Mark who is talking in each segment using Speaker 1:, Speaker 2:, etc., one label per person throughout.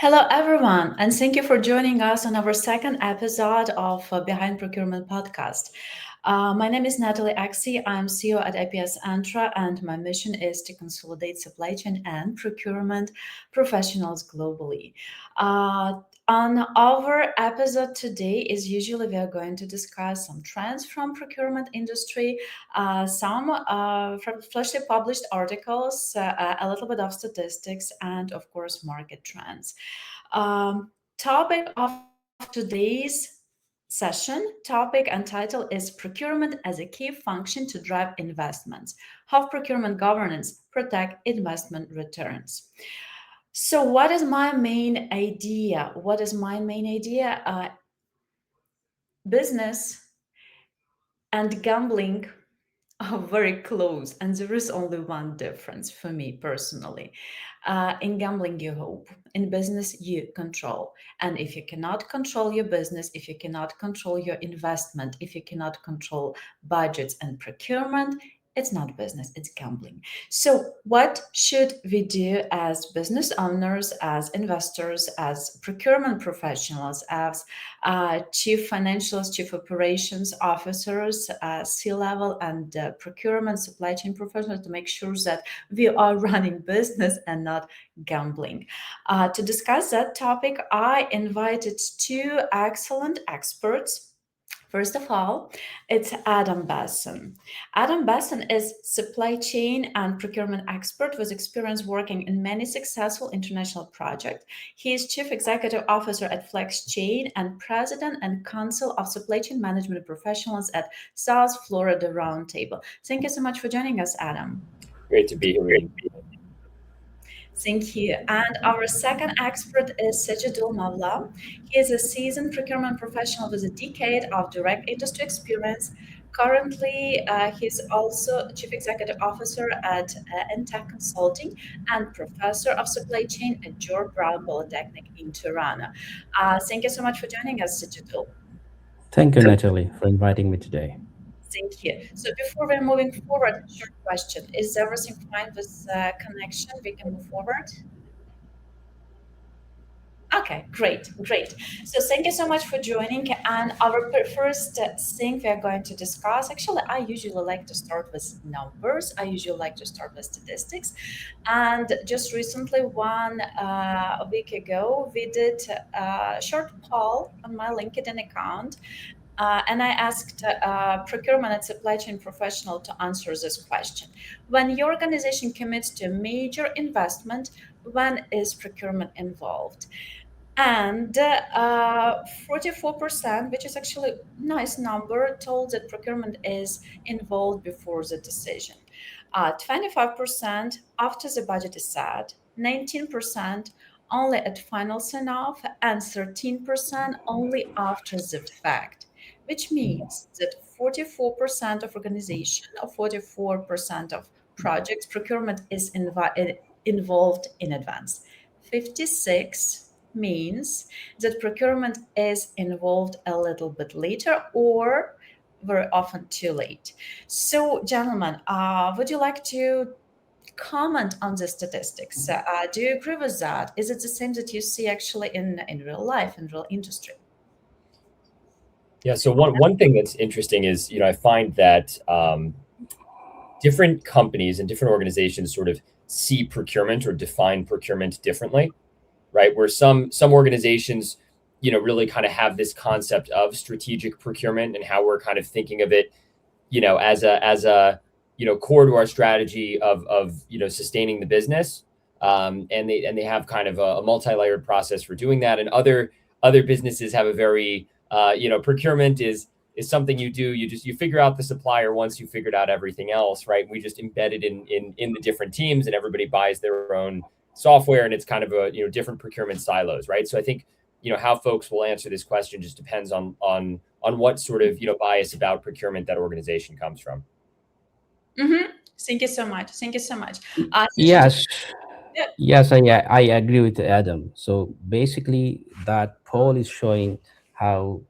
Speaker 1: Hello, everyone, and thank you for joining us on our second episode of Behind Procurement podcast. My name is Natalie Eksi. I'm CEO at APSentra, and my mission is to consolidate supply chain and procurement professionals globally. On our episode today, is usually we are going to discuss some trends from procurement industry, some from freshly published articles, a little bit of statistics, and of course market trends. Topic of today's topic and title is procurement as a key function to drive investments, how procurement governance protect investment returns. So what is my main idea? Business and gambling are very close, and there is only one difference for me personally. In gambling, you hope. In business, you control. And if you cannot control your business, if you cannot control your investment, if you cannot control budgets and procurement, it's not business, it's gambling. So, what should we do as business owners, as investors, as procurement professionals, as chief financials, chief operations officers, C-level, and procurement supply chain professionals to make sure that we are running business and not gambling? To discuss that topic, I invited two excellent experts. First of all, it's Adam Basson. Adam Basson is supply chain and procurement expert with experience working in many successful international projects. He is Chief Executive Officer at FlexChain and President and Council of Supply Chain Management Professionals at South Florida Roundtable. Thank you so much for joining us, Adam.
Speaker 2: Great to be here with you.
Speaker 1: Thank you. And our second expert is Sajjadul Mawla. He is a seasoned procurement professional with a decade of direct industry experience. Currently, he's also Chief Executive Officer at Entech Consulting and Professor of Supply Chain at George Brown Polytechnic in Toronto. Thank you so much for joining us, Sajjadul.
Speaker 3: Thank you, Natalie, for inviting me today.
Speaker 1: Thank you. So before we're moving forward, short question. Is everything fine with connection? We can move forward? Okay, great, great. So thank you so much for joining. And our first thing we are going to discuss, actually, I usually like to start with numbers. I usually like to start with statistics. And just recently, a week ago, we did a short poll on my LinkedIn account. And I asked procurement and supply chain professional to answer this question. When your organization commits to a major investment, when is procurement involved? And 44%, which is actually a nice number, told that procurement is involved before the decision. 25% after the budget is set, 19% only at final sign-off, and 13% only after the fact, which means that 44% of organization, or 44% of projects, procurement is involved in advance. 56 means that procurement is involved a little bit later or very often too late. So, gentlemen, would you like to comment on the statistics? Do you agree with that? Is it the same that you see actually in real life, in real industry?
Speaker 2: Yeah. So one thing that's interesting is, I find that different companies and different organizations sort of see procurement or define procurement differently, right? Where some organizations, really kind of have this concept of strategic procurement and how we're kind of thinking of it, as a core to our strategy of sustaining the business. And they have kind of a multi-layered process for doing that. And other businesses have a very procurement is something you do. You figure out the supplier once you figured out everything else, right? We just embed it in the different teams, and everybody buys their own software, and it's kind of a different procurement silos, right? So I think how folks will answer this question just depends on what sort of bias about procurement that organization comes from.
Speaker 1: Mm-hmm. Thank you so much. Thank you so much.
Speaker 3: Yes, yes, I agree with Adam. So basically, that poll is showing how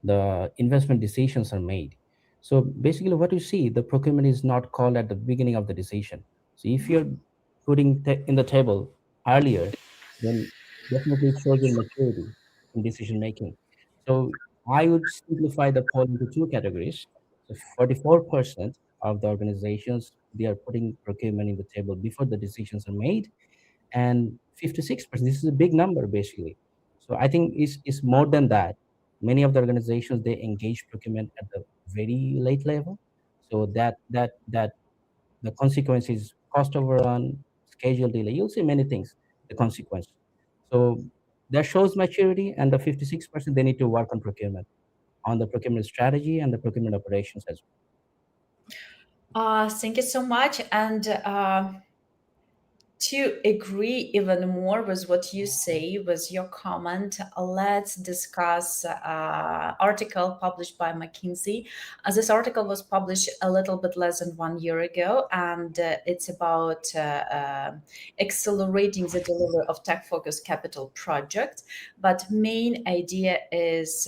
Speaker 3: the investment decisions are made. So basically, what you see, the procurement is not called at the beginning of the decision. So if you're putting in the table earlier, then definitely it shows your maturity in decision making. So I would simplify the poll into two categories. So 44% of the organizations, they are putting procurement in the table before the decisions are made, and 56%, this is a big number basically. So I think it's more than that. Many of the organizations, they engage procurement at the very late level, so that the consequence is cost overrun, schedule delay. You'll see many things, the consequence. So that shows maturity, and the 56%, they need to work on the procurement strategy and the procurement operations as
Speaker 1: Thank you so much. And to agree even more with what you say, with your comment, let's discuss article published by McKinsey. This article was published a little bit less than 1 year ago, and it's about accelerating the delivery of tech-focused capital projects. But main idea is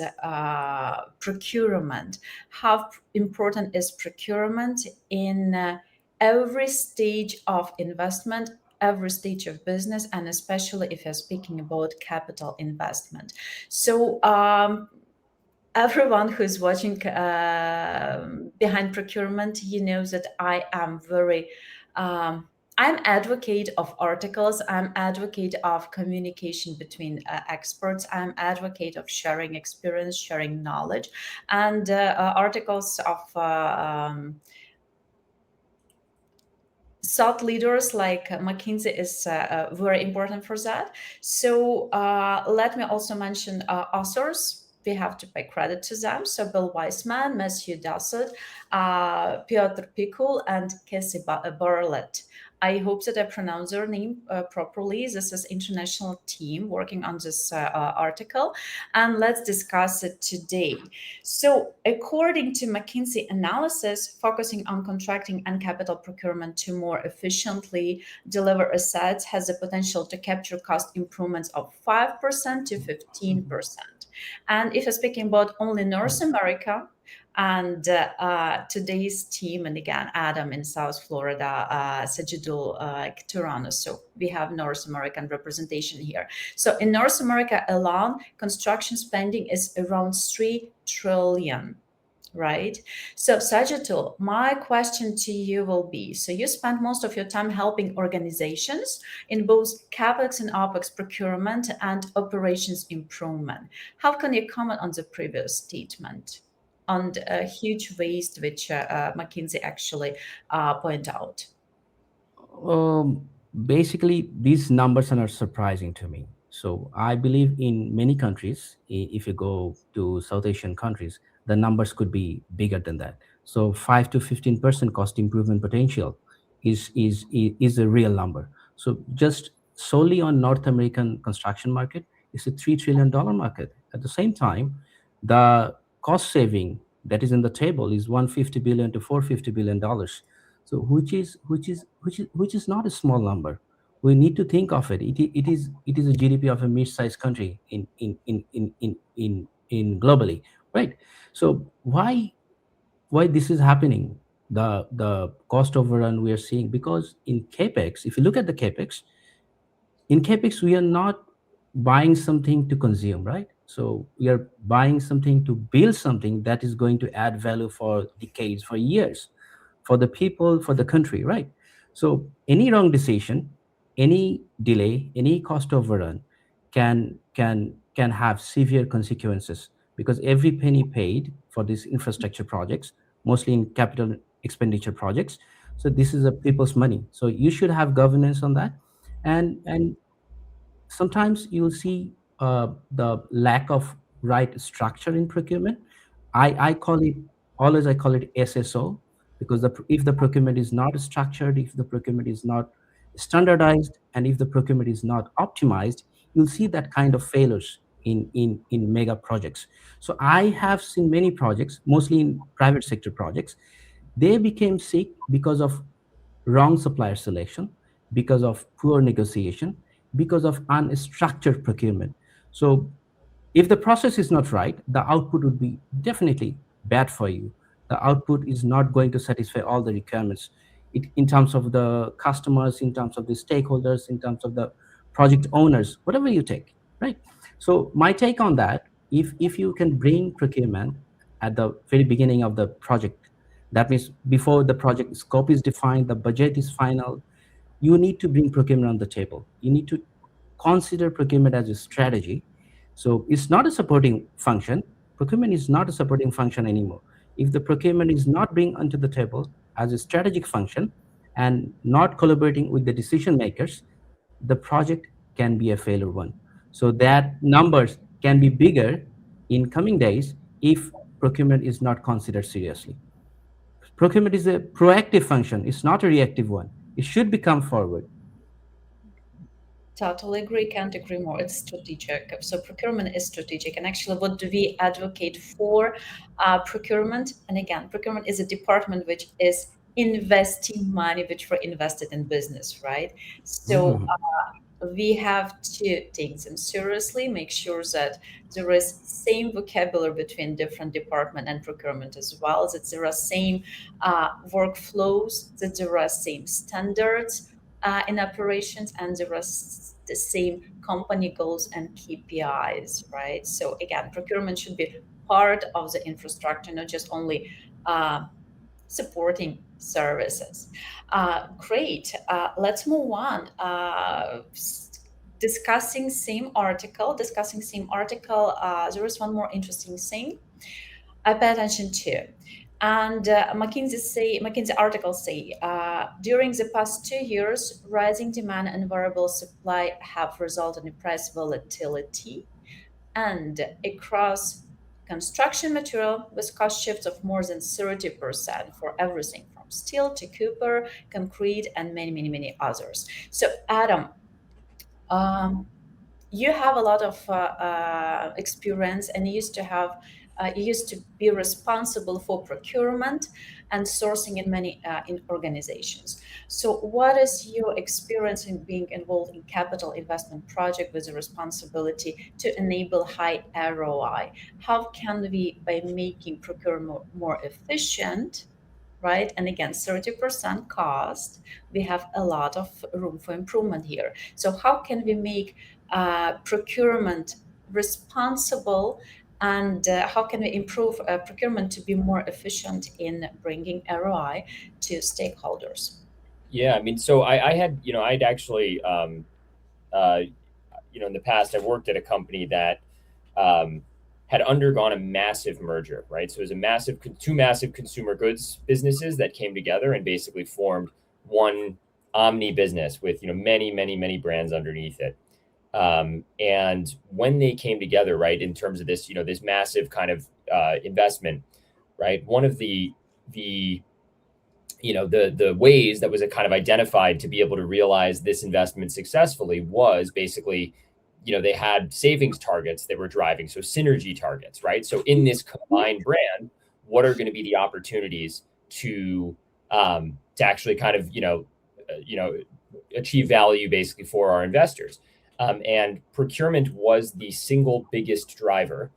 Speaker 1: procurement. How important is procurement in every stage of investment, every stage of business, and especially if you're speaking about capital investment. So everyone who's watching Behind Procurement, you know that I am very I'm advocate of articles. I'm advocate of communication between experts. I'm advocate of sharing experience, sharing knowledge, and articles of thought leaders like McKinsey is very important for that. So let me also mention authors. We have to pay credit to them. So Bill Weissman, Matthew Dassett, Piotr Pikul, and Cassie Barlett. I hope that I pronounce their name properly. This is international team working on this article, and let's discuss it today. So, according to McKinsey analysis, focusing on contracting and capital procurement to more efficiently deliver assets has the potential to capture cost improvements of 5% to 15%. And if I'm speaking about only North America, and today's team, and again, Adam in South Florida, Sajjadul Toronto. So we have North American representation here. So in North America alone, construction spending is around 3 trillion. Right. So, Sajjadul, my question to you will be, so you spend most of your time helping organizations in both CapEx and OpEx procurement and operations improvement. How can you comment on the previous statement on the huge waste which McKinsey actually point out?
Speaker 3: Basically, these numbers are not surprising to me. So I believe in many countries, if you go to South Asian countries, the numbers could be bigger than that. So 5 to 15% cost improvement potential is a real number. So just solely on North American construction market, it's a $3 trillion market. At the same time, the cost saving that is in the table is 150 billion to 450 billion dollars. So which is not a small number. We need to think of it. It is a GDP of a mid-sized country in globally, right? So why this is happening? The cost overrun we are seeing, because in capex, if you look at the capex, in capex we are not buying something to consume, right? So we are buying something to build something that is going to add value for decades, for years, for the people, for the country, right? So any wrong decision, any delay, any cost overrun can have severe consequences, because every penny paid for these infrastructure projects, mostly in capital expenditure projects, so this is a people's money. So you should have governance on that. And sometimes you'll see the lack of right structure in procurement. I call it, always I call it SSO, because if the procurement is not structured, if the procurement is not standardized, and if the procurement is not optimized, you'll see that kind of failures in mega projects. So I have seen many projects, mostly in private sector projects, they became sick because of wrong supplier selection, because of poor negotiation, because of unstructured procurement. So if the process is not right, the output would be definitely bad for you. The output is not going to satisfy all the requirements, in terms of the customers, in terms of the stakeholders, in terms of the project owners, whatever you take. right? So my take on that, if you can bring procurement at the very beginning of the project, that means before the project scope is defined, the budget is final, you need to bring procurement on the table. You need to consider procurement as a strategy. So it's not a supporting function. Procurement is not a supporting function anymore. If the procurement is not being onto the table as a strategic function and not collaborating with the decision makers, the project can be a failure one. So that numbers can be bigger in coming days if procurement is not considered seriously. Procurement is a proactive function, it's not a reactive one. It should become forward.
Speaker 1: Totally agree, can't agree more. It's strategic. So procurement is strategic. And actually, what do we advocate for procurement? And again, procurement is a department which is investing money which were invested in business, right? So
Speaker 3: Mhm.
Speaker 1: we have to take them seriously, make sure that there is same vocabulary between different department and procurement as well, that there are same workflows, that there are same standards in operations, and there are the same company goals and KPIs, right? So again, procurement should be part of the infrastructure, not just only supporting services. Great. Let's move on. Discussing same article. There is one more interesting thing I pay attention to. And McKinsey articles say during the past 2 years, rising demand and variable supply have resulted in price volatility, and across construction material with cost shifts of more than 30% for everything from steel to copper, concrete, and many, many, many others. So, Adam, um, you have a lot of experience, and you used to be responsible for procurement and sourcing in many in organizations. So what is your experience in being involved in capital investment project with the responsibility to enable high ROI? How can we, by making procurement more efficient, right? And again, 30% cost, we have a lot of room for improvement here. So how can we make procurement responsible, and how can we improve procurement to be more efficient in bringing ROI to stakeholders?
Speaker 2: Yeah, I mean, so I had, I'd actually, uh, in the past, I've worked at a company that um, had undergone a massive merger, right? So it was two massive consumer goods businesses that came together and basically formed one omni business with, many, many, many brands underneath it. And when they came together, right, in terms of this, this massive kind of investment, right, one of the the ways that was kind of identified to be able to realize this investment successfully was basically, they had savings targets they were driving, so synergy targets, right? So in this combined brand, what are going to be the opportunities to actually kind of achieve value basically for our investors. And procurement was the single biggest driver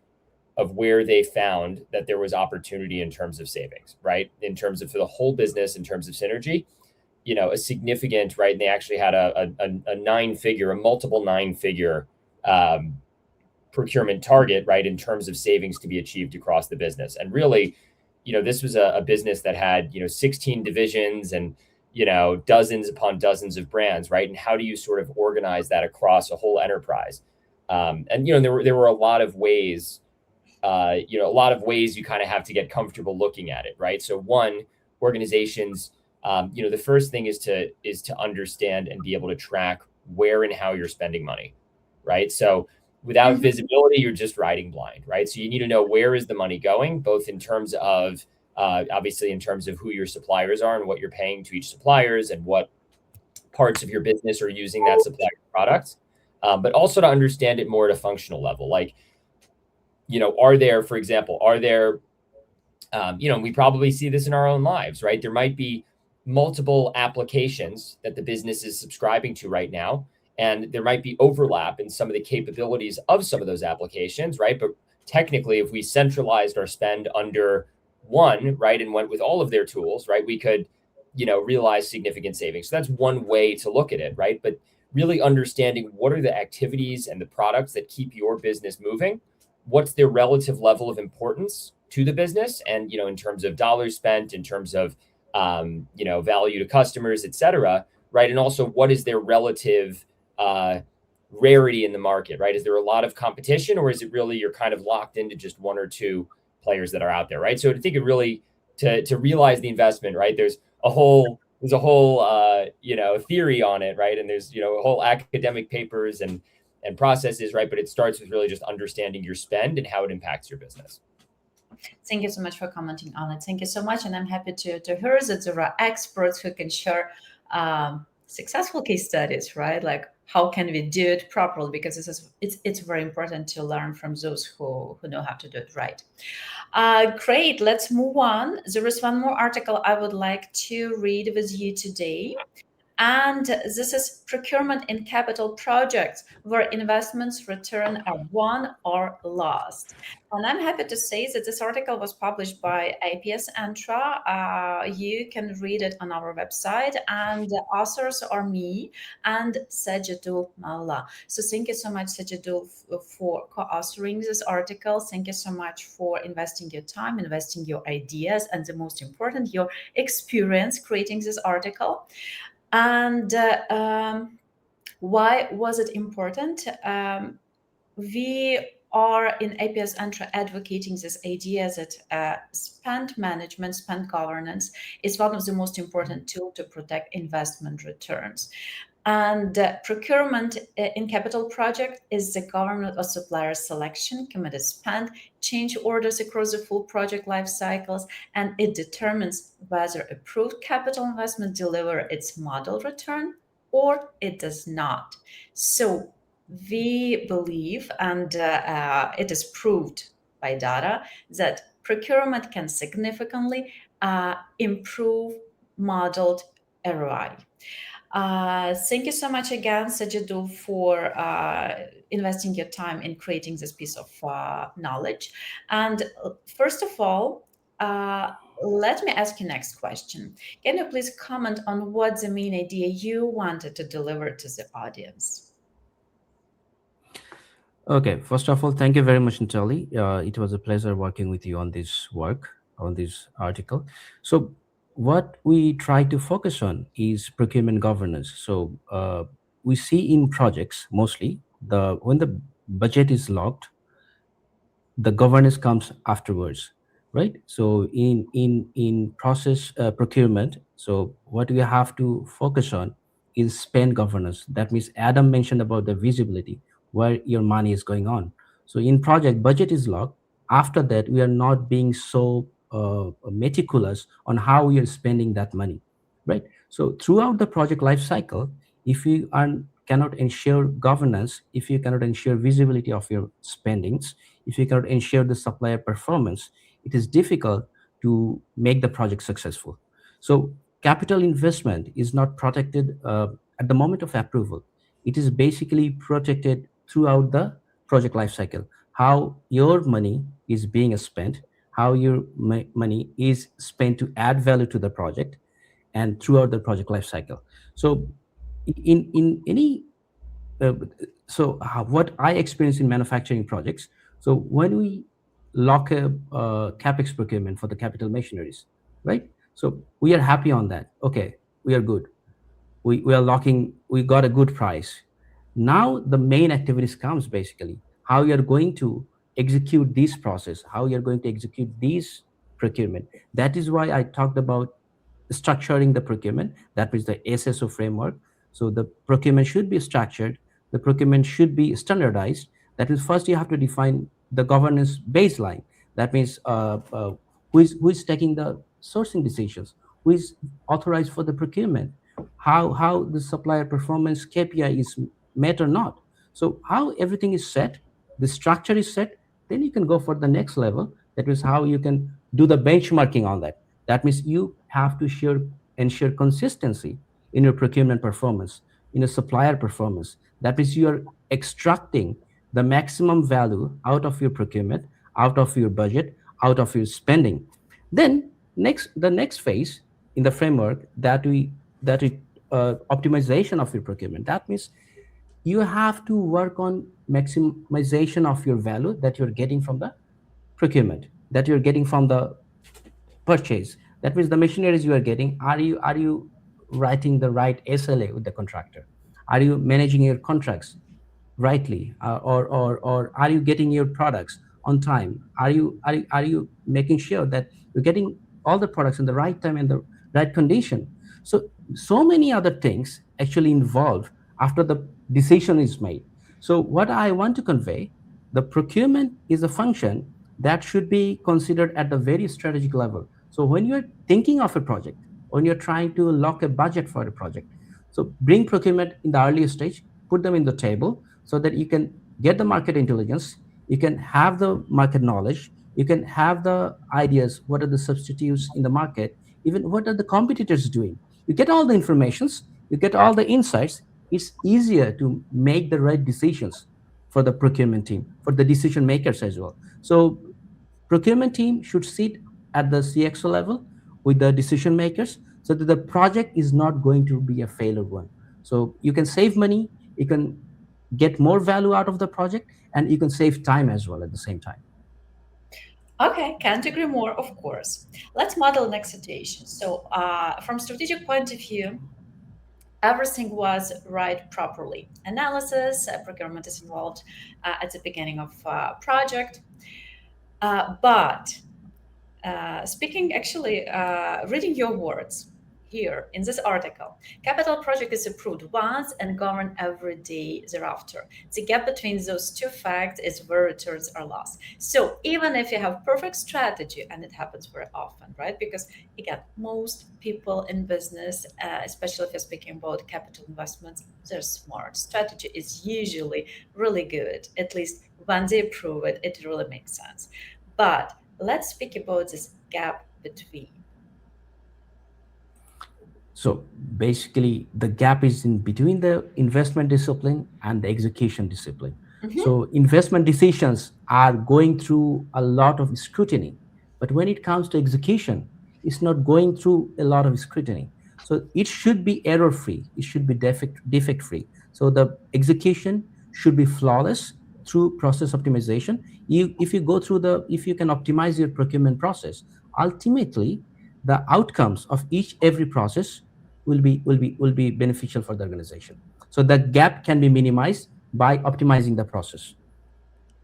Speaker 2: of where they found that there was opportunity in terms of savings, right? In terms of for the whole business, in terms of synergy, a significant, right? And they actually had a multiple nine-figure procurement target, right? In terms of savings to be achieved across the business. And really, this was a business that had, 16 divisions and, dozens upon dozens of brands, right? And how do you sort of organize that across a whole enterprise? And, there were a lot of ways you kind of have to get comfortable looking at it, right? So one, organizations, the first thing is to understand and be able to track where and how you're spending money, right? So without
Speaker 1: Mhm.
Speaker 2: visibility, you're just riding blind, right? So you need to know where is the money going, both in terms of obviously in terms of who your suppliers are and what you're paying to each suppliers and what parts of your business are using that supplier product, but also to understand it more at a functional level, like are there, for example, we probably see this in our own lives, right? There might be multiple applications that the business is subscribing to right now, and there might be overlap in some of the capabilities of some of those applications, right? But technically, if we centralized our spend under one, right, and went with all of their tools, right, we could, realize significant savings. So that's one way to look at it, right? But really understanding what are the activities and the products that keep your business moving, what's their relative level of importance to the business, and in terms of dollars spent, in terms of value to customers, et cetera, right? And also, what is their relative rarity in the market, right? Is there a lot of competition, or is it really you're kind of locked into just one or two players that are out there, right? So I think it really to realize the investment, right? There's a whole theory on it, right? And there's a whole academic papers and processes, right? But it starts with really just understanding your spend and how it impacts your business.
Speaker 1: Thank you so much for commenting on it. Thank you so much. And I'm happy to hear that there are experts who can share successful case studies, right? Like how can we do it properly? Because it's very important to learn from those who know how to do it right. Great, let's move on. There is one more article I would like to read with you today. And this is procurement in capital projects where investments return are won or lost. And I'm happy to say that this article was published by APSentra. You can read it on our website, and the authors are me and Sajjadul Mawla. So thank you so much, Sajjadul, for co-authoring this article. Thank you so much for investing your time, investing your ideas, and the most important, your experience creating this article. And why was it important? We are in APSentra advocating this idea that spend management, spend governance is one of the most important tools to protect investment returns. And procurement in capital project is the government of supplier selection, committed spend, change orders across the full project life cycles, and it determines whether approved capital investment deliver its model return or it does not. So we believe, and it is proved by data, that procurement can significantly improve modeled ROI. Thank you so much again, Sajjadul, for investing your time in creating this piece of knowledge. And first of all, let me ask you next question. Can you please comment on what the main idea you wanted to deliver to the audience?
Speaker 3: Okay, first of all, thank you very much, Natalie. It was a pleasure working with you on this work, on this article. So, what we try to focus on is procurement governance. So, we see in projects mostly when the budget is locked, the governance comes afterwards, right? So in process procurement, so what we have to focus on is spend governance. That means Adam mentioned about the visibility, where your money is going on. So in project, budget is locked. After that, we are not being so meticulous on how we are spending that money, right? So throughout the project life cycle, if you cannot ensure governance, if you cannot ensure visibility of your spendings, if you cannot ensure the supplier performance, it is difficult to make the project successful. So capital investment is not protected at the moment of approval. It is basically protected throughout the project life cycle. How your money is being spent, how your money is spent to add value to the project, and throughout the project life cycle. So in any uh, what I experience in manufacturing projects. So when we lock a capex procurement for the capital machineries, right? So we are happy on that. Okay, we are good. We are locking. We got a good price. Now the main activities comes basically how you are going to execute this process, how you are going to execute these procurement. That is why I talked about structuring the procurement. That is the SSO framework. So the procurement should be structured. The procurement should be standardized. That is, first you have to define the governance baseline. That means who is taking the sourcing decisions, who is authorized for the procurement, how the supplier performance KPI is met or not. So how everything is set, the structure is set, then you can go for the next level. That is how you can do the benchmarking on that. That means you have to ensure consistency in your procurement performance, in your supplier performance. That means you are extracting the maximum value out of your procurement, out of your budget, out of your spending. Then the next phase in the framework that we optimization of your procurement. That means you have to work on maximization of your value that you're getting from the procurement, that you're getting from the purchase. That means the machineries you are getting, are you writing the right SLA with the contractor? Are you managing your contracts rightly, or are you getting your products on time? Are you making sure that you're getting all the products in the right time and the right condition? So many other things actually involve after the decision is made. So what I want to convey, the procurement is a function that should be considered at the very strategic level. So when you're thinking of a project, when you're trying to lock a budget for a project, so bring procurement in the early stage, put them in the table so that you can get the market intelligence, you can have the market knowledge, you can have the ideas, what are the substitutes in the market, even what are the competitors doing. You get all the informations, you get all the insights. It's easier to make the right decisions for the procurement team, for the decision makers as well. So procurement team should sit at the CXO level with the decision makers so that the project is not going to be a failure one. So you can save money, you can get more value out of the project, and you can save time as well at the same time.
Speaker 1: Okay, can't agree more, of course. Let's model next situation. So, from strategic point of view, everything was right properly. Analysis, procurement is involved at the beginning of project, but speaking actually, reading your words here in this article, capital project is approved once and governed every day thereafter. The gap between those two facts is where returns are lost. So even if you have perfect strategy, and it happens very often, right? Because again, most people in business, especially if you're speaking about capital investments, they're smart. Strategy is usually really good. At least when they approve it, it really makes sense. But let's speak about this gap between.
Speaker 3: So basically, the gap is in between the investment discipline and the execution discipline.
Speaker 1: Mhm.
Speaker 3: So investment decisions are going through a lot of scrutiny, but when it comes to execution, it's not going through a lot of scrutiny. So it should be error free. It should be defect free. So the execution should be flawless through process optimization. If you go through if you can optimize your procurement process, ultimately the outcomes of each every process will be beneficial for the organization. So that gap can be minimized by optimizing the process.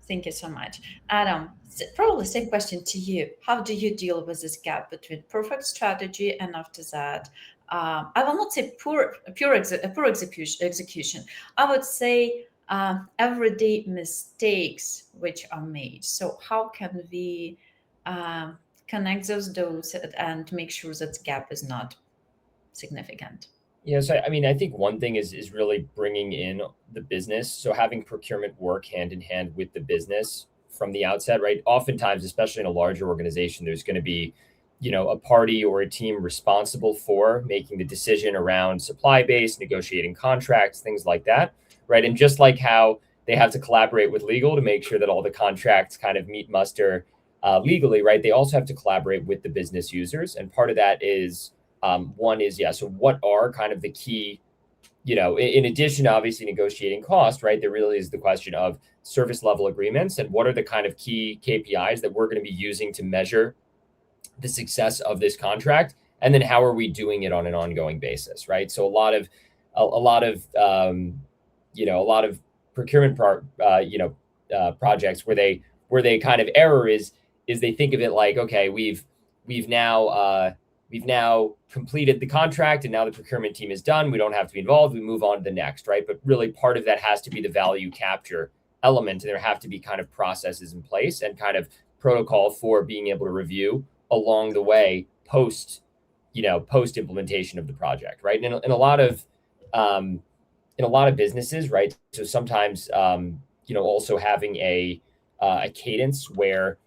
Speaker 1: Thank you so much. Adam, probably same question to you. How do you deal with this gap between perfect strategy and after that, I will not say poor execution. I would say everyday mistakes which are made. So how can we um, connect those dots and make sure that the gap is not significant?
Speaker 2: Yeah, so I mean, I think one thing is really bringing in the business. So having procurement work hand in hand with the business from the outset, right? Oftentimes, especially in a larger organization, there's going to be, a party or a team responsible for making the decision around supply base, negotiating contracts, things like that, right? And just like how they have to collaborate with legal to make sure that all the contracts kind of meet muster legally, right? They also have to collaborate with the business users, and part of that is one is, yeah, so what are kind of the key, in addition to obviously negotiating cost, right? There really is the question of service level agreements and what are the kind of key KPIs that we're going to be using to measure the success of this contract, and then how are we doing it on an ongoing basis, right? So a lot of procurement projects where they kind of error is they think of it like, okay, we've now completed the contract and now the procurement team is done. We don't have to be involved. We move on to the next, right? But really part of that has to be the value capture element. And there have to be kind of processes in place and kind of protocol for being able to review along the way post implementation of the project, right? And in a lot of businesses, right? So sometimes, also having a cadence where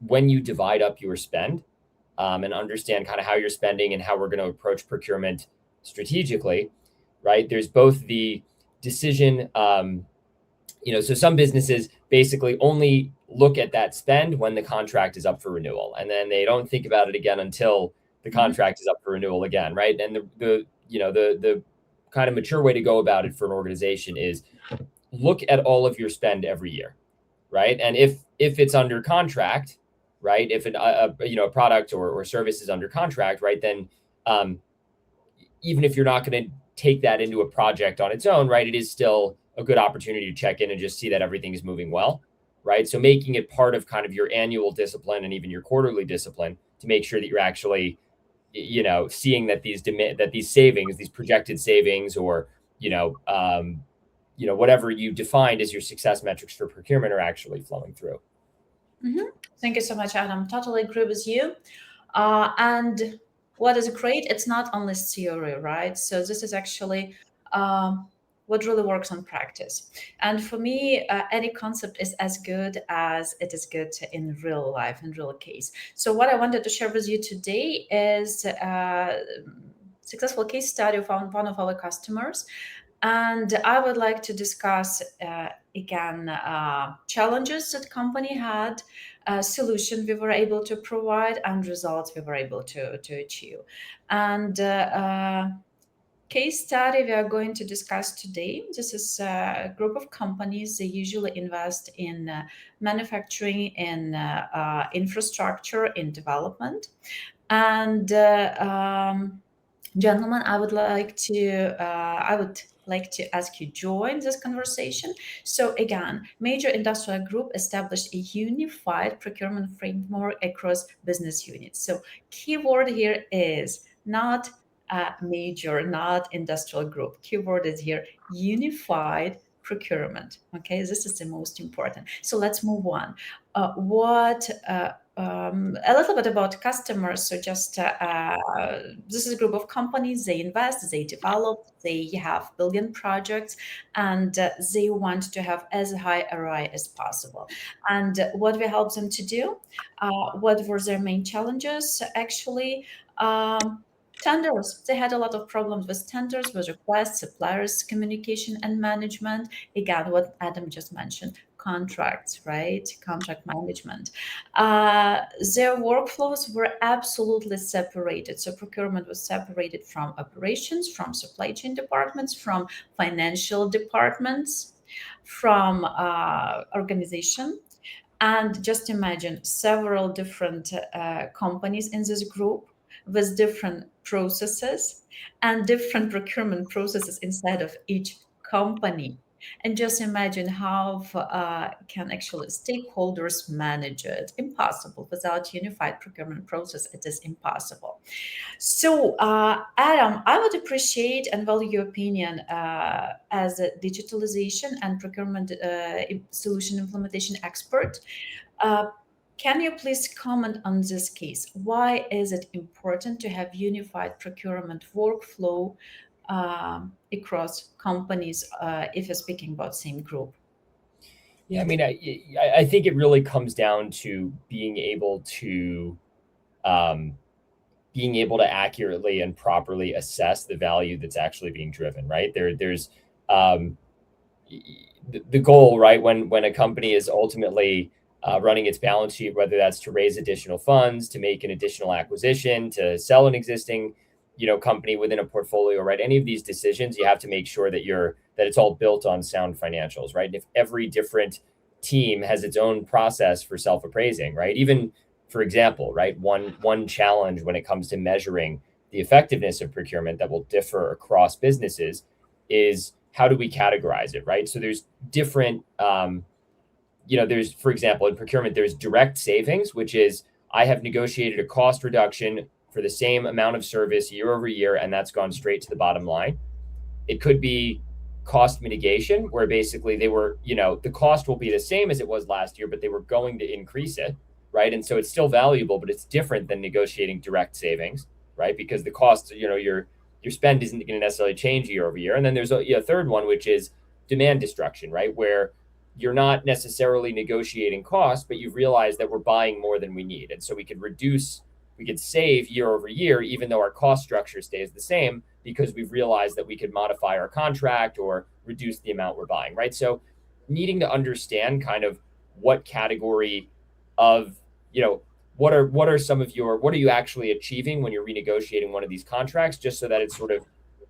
Speaker 2: when you divide up your spend, and understand kind of how you're spending and how we're going to approach procurement strategically, right? There's both the decision, so some businesses basically only look at that spend when the contract is up for renewal, and then they don't think about it again until the
Speaker 1: Mhm.
Speaker 2: contract is up for renewal again, right? And the kind of mature way to go about it for an organization is look at all of your spend every year, right? And if it's under contract, right? If a product or service is under contract, right? Then even if you're not going to take that into a project on its own, right? It is still a good opportunity to check in and just see that everything is moving well, right? So making it part of kind of your annual discipline and even your quarterly discipline to make sure that you're actually, seeing that these savings, these projected savings, or whatever you defined as your success metrics for procurement are actually flowing through.
Speaker 1: Mm-hmm. Thank you so much, Adam. Totally agree with you. And what is great, it's not only theory, right? So this is actually what really works on practice. And for me, any concept is as good as it is good in real life, in real case. So what I wanted to share with you today is a successful case study of one of our customers. And I would like to discuss, again, challenges that company had, solution we were able to provide, and results we were able to achieve. And case study we are going to discuss today. This is a group of companies. They usually invest in manufacturing, in infrastructure, in development. And gentlemen, I would like to ask you join this conversation. So again, major industrial group established a unified procurement framework across business units. So keyword here is not major, not industrial group. Keyword is here unified procurement. Okay, this is the most important. So let's move on. A little bit about customers. So just this is a group of companies. They invest, they develop, they have billion projects, and they want to have as high ROI as possible. And what we help them to do? What were their main challenges? Actually, tenders. They had a lot of problems with tenders, with requests, suppliers, communication, and management. Again, what Adam just mentioned, contracts, right? Contract management. Their workflows were absolutely separated. So procurement was separated from operations, from supply chain departments, from financial departments, from organization. And just imagine several different companies in this group with different processes and different procurement processes inside of each company. And just imagine how can actually stakeholders manage it. Impossible. Without unified procurement process, it is impossible. So, Adam, I would appreciate and value your opinion as a digitalization and procurement solution implementation expert. Uh, can you please comment on this case? Why is it important to have unified procurement workflow across companies if you're speaking about same group?
Speaker 2: Yeah, I mean, I think it really comes down to being able to accurately and properly assess the value that's actually being driven, right? There's the goal, right? When a company is ultimately running its balance sheet, whether that's to raise additional funds, to make an additional acquisition, to sell an existing, company within a portfolio, right? Any of these decisions, you have to make sure that it's all built on sound financials, right? And if every different team has its own process for self-appraising, right? Even, for example, right, one challenge when it comes to measuring the effectiveness of procurement that will differ across businesses is how do we categorize it, right? So there's different, there's, for example, in procurement, there's direct savings, which is I have negotiated a cost reduction for the same amount of service year over year, and that's gone straight to the bottom line. It could be cost mitigation, where basically they were, the cost will be the same as it was last year, but they were going to increase it, right? And so it's still valuable, but it's different than negotiating direct savings, right? Because the cost, your spend isn't going to necessarily change year over year. And then there's a third one, which is demand destruction, right? Where you're not necessarily negotiating costs, but you've realized that we're buying more than we need. And so we could save year over year, even though our cost structure stays the same, because we've realized that we could modify our contract or reduce the amount we're buying, right? So needing to understand kind of what category of, what are you actually achieving when you're renegotiating one of these contracts, just so that it's sort of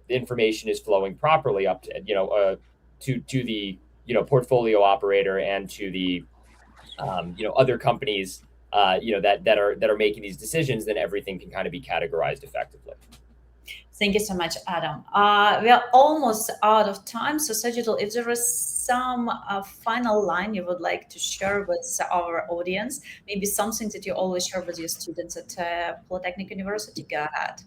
Speaker 2: the information is flowing properly up to to the portfolio operator and to the other companies that are making these decisions, then everything can kind of be categorized effectively.
Speaker 1: Thank you so much, Adam. We are almost out of time. So, Sajjadul, if there is some final line you would like to share with our audience, maybe something that you always share with your students at Polytechnic University, go ahead.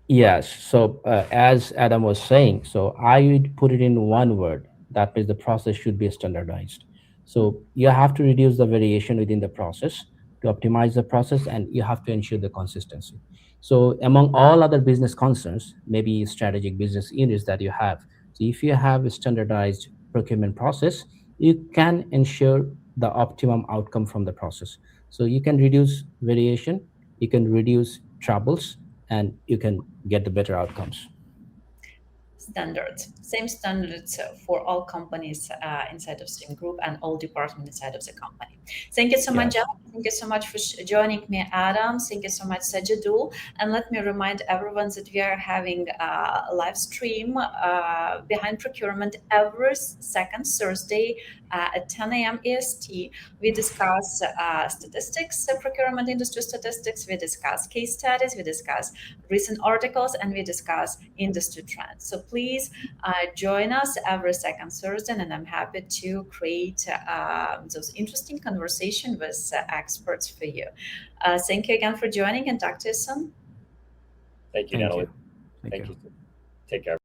Speaker 3: Yes. So as Adam was saying, so I would put it in one word. That means the process should be standardized. So you have to reduce the variation within the process to optimize the process, and you have to ensure the consistency. So among all other business concerns, maybe strategic business units that you have, so if you have a standardized procurement process, you can ensure the optimum outcome from the process. So you can reduce variation, you can reduce troubles, and you can get the better outcomes.
Speaker 1: Standards, same standards for all companies inside of same group and all departments inside of the company. Thank you so much,
Speaker 3: Yes.
Speaker 1: John. Thank you so much for joining me, Adam. Thank you so much, Sajjadul. And let me remind everyone that we are having a live stream behind procurement every second Thursday at 10 a.m. EST. We discuss statistics, procurement industry statistics. We discuss case studies. We discuss recent articles, and we discuss industry trends. So please join us every second Thursday, and I'm happy to create those interesting conversation with experts for you. Thank you again for joining, and talk to you soon.
Speaker 2: Thank you,
Speaker 3: Thank
Speaker 2: Natalie.
Speaker 3: you. Thank
Speaker 2: Thank
Speaker 3: you.
Speaker 2: you. Take care.